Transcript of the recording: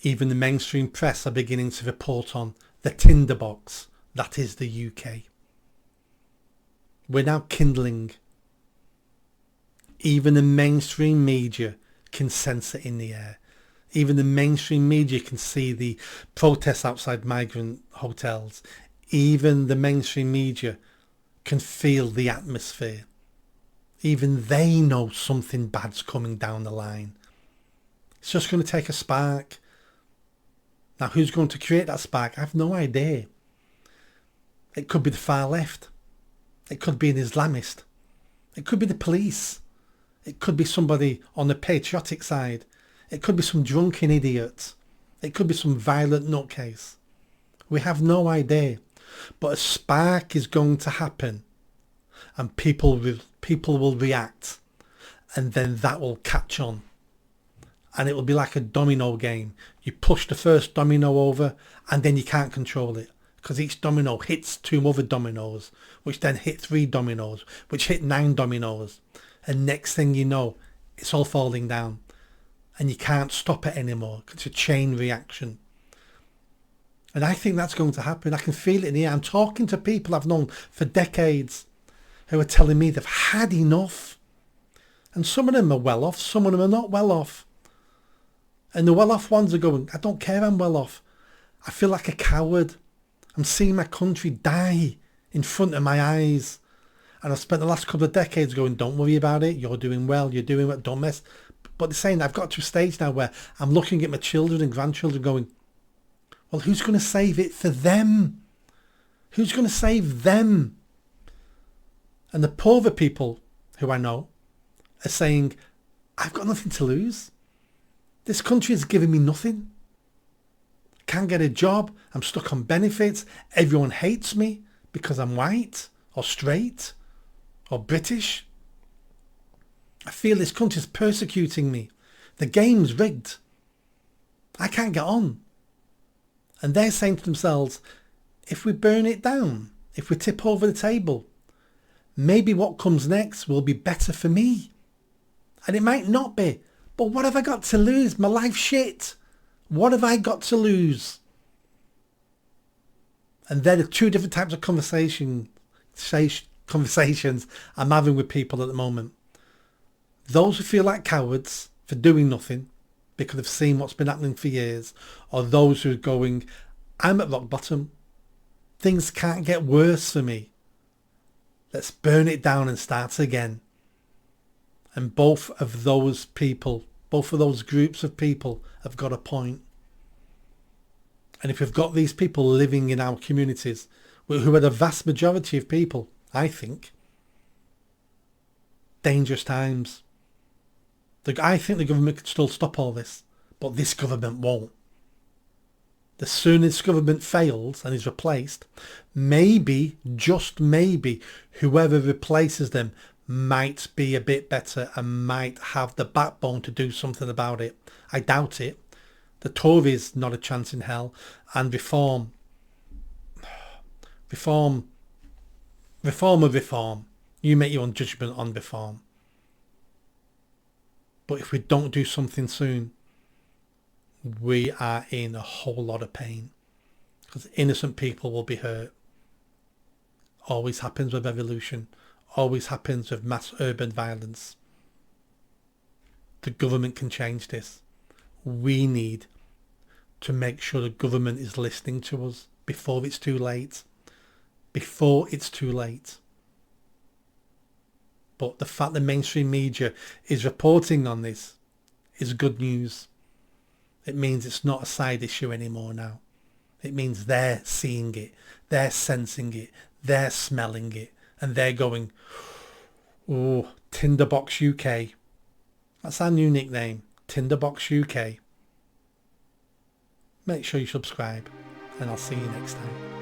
Even the mainstream press are beginning to report on the tinderbox that is the UK. We're now kindling. Even the mainstream media can sense it in the air. Even the mainstream media can see the protests outside migrant hotels. Even the mainstream media can feel the atmosphere. Even they know something bad's coming down the line. It's just going to take a spark. Now, who's going to create that spark? I have no idea. It could be the far left. It could be an Islamist. It could be the police. It could be somebody on the patriotic side. It could be some drunken idiot. It could be some violent nutcase. We have no idea. But a spark is going to happen, and people will react, and then that will catch on. And it will be like a domino game. You push the first domino over, and then you can't control it, because each domino hits 2 other dominoes, which then hit 3 dominoes, which hit 9 dominoes. And next thing you know, it's all falling down. And you can't stop it anymore. It's a chain reaction. And I think that's going to happen. I can feel it in the air. I'm talking to people I've known for decades who are telling me they've had enough. And some of them are well off. Some of them are not well off. And the well off ones are going, I don't care I'm well off. I feel like a coward. I'm seeing my country die in front of my eyes. And I've spent the last couple of decades going, don't worry about it. You're doing well. You're doing well. Don't mess. But they're saying I've got to a stage now where I'm looking at my children and grandchildren going, well, who's going to save it for them? Who's going to save them? And the poorer people who I know are saying, I've got nothing to lose. This country has given me nothing. I can't get a job. I'm stuck on benefits. Everyone hates me because I'm white or straight or British. I feel this country's persecuting me. The game's rigged. I can't get on. And they're saying to themselves, if we burn it down, if we tip over the table, maybe what comes next will be better for me. And it might not be. But what have I got to lose? My life's shit. What have I got to lose? And they're the 2 different types of conversations I'm having with people at the moment. Those who feel like cowards for doing nothing because they've seen what's been happening for years, or those who are going, I'm at rock bottom. Things can't get worse for me. Let's burn it down and start again. And both of those people, both of those groups of people have got a point. And if we've got these people living in our communities, who are the vast majority of people, I think, dangerous times. I think the government could still stop all this, but this government won't. The sooner this government fails and is replaced, maybe, just maybe, whoever replaces them might be a bit better and might have the backbone to do something about it. I doubt it. The Tories, not a chance in hell. And reform. You make your own judgment on reform. But if we don't do something soon, we are in a whole lot of pain, because innocent people will be hurt. Always happens with revolution. Always happens with mass urban violence. The government can change this. We need to make sure the government is listening to us before it's too late. Before it's too late. But the fact the mainstream media is reporting on this is good news. It means it's not a side issue anymore now. It means they're seeing it, they're sensing it, they're smelling it, and they're going, oh, Tinderbox UK. That's our new nickname, Tinderbox UK. Make sure you subscribe, and I'll see you next time.